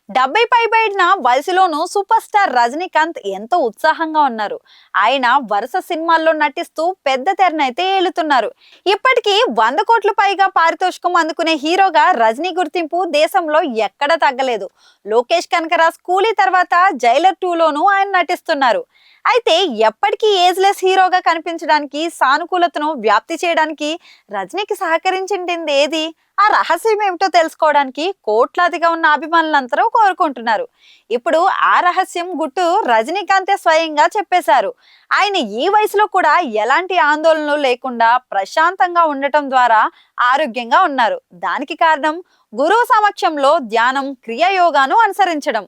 70 పైబడిన వయసులోనూ super star Rajinikanth ఎంతో ఉత్సాహంగా ఉన్నారు. ఆయన వరుస సినిమాల్లో నటిస్తూ పెద్ద తెరనైతే ఏలుతున్నారు. ఇప్పటికీ 100 కోట్ల పైగా పారితోషికం అందుకునే హీరోగా రజనీ గుర్తింపు దేశంలో ఎక్కడా తగ్గలేదు. లోకేష్ కనకరాజ్ కూలీ తర్వాత జైలర్ 2లోనూ ఆయన నటిస్తున్నారు. అయితే ఎప్పటికీ ఏజ్లెస్ హీరోగా కనిపించడానికి, సానుకూలతను వ్యాప్తి చేయడానికి రజనీకి సహకరించింది ఏది? ఆ రహస్యం ఏమిటో తెలుసుకోవడానికి కోట్లాదిగా ఉన్న అభిమానులందరూ కోరుకుంటున్నారు. ఇప్పుడు ఆ రహస్యం గుట్టు రజనీకాంతే స్వయంగా చెప్పేశారు. ఆయన ఈ వయసులో కూడా ఎలాంటి ఆందోళనలు లేకుండా ప్రశాంతంగా ఉండటం ద్వారా ఆరోగ్యంగా ఉన్నారు. దానికి కారణం గురువు సమక్షంలో ధ్యానం, క్రియాయోగాను అనుసరించడం.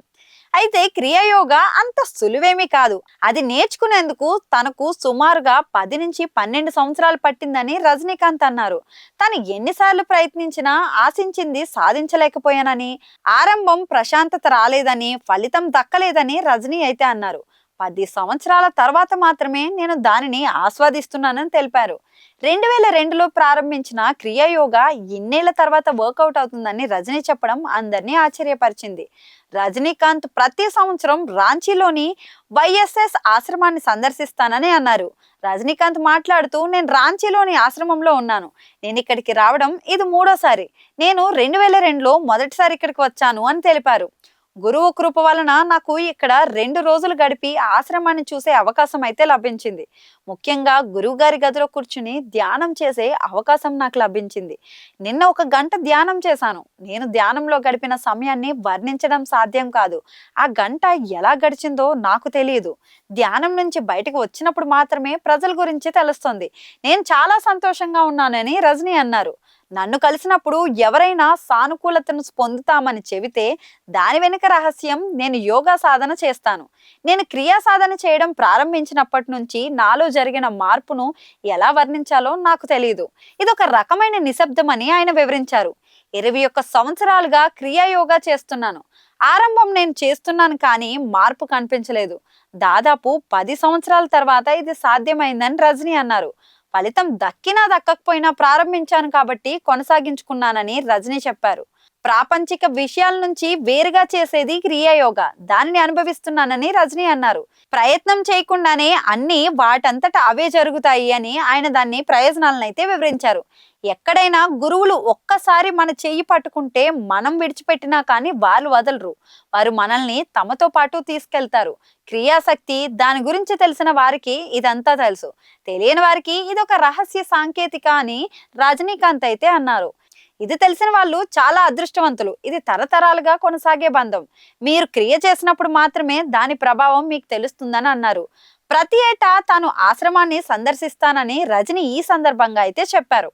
అయితే క్రియాయోగా అంత సులువేమీ కాదు. అది నేర్చుకునేందుకు తనకు సుమారుగా 10 నుంచి 12 సంవత్సరాలు పట్టిందని రజనీకాంత్ అన్నారు. తను ఎన్నిసార్లు ప్రయత్నించినా ఆశించింది సాధించలేకపోయానని, ఆరంభం ప్రశాంతత రాలేదని, ఫలితం దక్కలేదని రజనీ అయితే అన్నారు. 10 సంవత్సరాల తర్వాత మాత్రమే నేను దానిని ఆస్వాదిస్తున్నానని తెలిపారు. 2002లో ప్రారంభించిన క్రియాయోగా ఇన్నేళ్ల తర్వాత వర్కౌట్ అవుతుందని రజనీ చెప్పడం అందరినీ ఆశ్చర్యపరిచింది. రజనీకాంత్ ప్రతి సంవత్సరం రాంచీలోని వైఎస్ఎస్ ఆశ్రమాన్ని సందర్శిస్తానని అన్నారు. రజనీకాంత్ మాట్లాడుతూ, నేను రాంచీలోని ఆశ్రమంలో ఉన్నాను. నేను ఇక్కడికి రావడం ఇది మూడోసారి. నేను 2002లో మొదటిసారి ఇక్కడికి వచ్చాను అని తెలిపారు. గురువు కృప వలన నాకు ఇక్కడ 2 రోజులు గడిపి ఆశ్రమాన్ని చూసే అవకాశం అయితే లభించింది. ముఖ్యంగా గురువు గారి గదిలో కూర్చుని ధ్యానం చేసే అవకాశం నాకు లభించింది. నిన్న 1 గంట ధ్యానం చేశాను. నేను ధ్యానంలో గడిపిన సమయాన్ని వర్ణించడం సాధ్యం కాదు. ఆ గంట ఎలా గడిచిందో నాకు తెలియదు. ధ్యానం నుంచి బయటకు వచ్చినప్పుడు మాత్రమే ప్రజల గురించి తెలుస్తుంది. నేను చాలా సంతోషంగా ఉన్నానని రజనీ అన్నారు. నన్ను కలిసినప్పుడు ఎవరైనా సానుకూలతను పొందుతామని చెబితే దాని వెనుక రహస్యం నేను యోగా సాధన చేస్తాను. నేను క్రియా సాధన చేయడం ప్రారంభించినప్పటి నుంచి నాలో జరిగిన మార్పును ఎలా వర్ణించాలో నాకు తెలియదు. ఇదొక రకమైన నిశ్శబ్దం అని ఆయన వివరించారు. 21 సంవత్సరాలుగా క్రియాయోగా చేస్తున్నాను. ఆరంభం నేను చేస్తున్నాను కానీ మార్పు కనిపించలేదు. దాదాపు 10 సంవత్సరాల తర్వాత ఇది సాధ్యమైందని రజనీ అన్నారు. ఫలితం దక్కినా దక్కకపోయినా ప్రారంభించాను కాబట్టి కొనసాగించుకున్నానని రజనీ చెప్పారు. ప్రాపంచిక విషయాల నుంచి వేరుగా చేసేది క్రియాయోగా. దానిని అనుభవిస్తున్నానని రజనీ అన్నారు. ప్రయత్నం చేయకుండానే అన్ని వాటంతట అవే జరుగుతాయి అని ఆయన దాన్ని ప్రయోజనాలను అయితే వివరించారు. ఎక్కడైనా గురువులు ఒక్కసారి మన చెయ్యి పట్టుకుంటే మనం విడిచిపెట్టినా కానీ వాళ్ళు వదలరు. వారు మనల్ని తమతో పాటు తీసుకెళ్తారు. క్రియాశక్తి దాని గురించి తెలిసిన వారికి ఇదంతా తెలుసు. తెలియని వారికి ఇదొక రహస్య సాంకేతిక అని రజనీకాంత్ అయితే అన్నారు. ఇది తెలిసిన వాళ్ళు చాలా అదృష్టవంతులు. ఇది తరతరాలుగా కొనసాగే బంధం. మీరు క్రియ చేసినప్పుడు మాత్రమే దాని ప్రభావం మీకు తెలుస్తుందని అన్నారు. ప్రతి ఏటా తాను ఆశ్రమాన్ని సందర్శిస్తానని రజనీ ఈ సందర్భంగా అయితే చెప్పారు.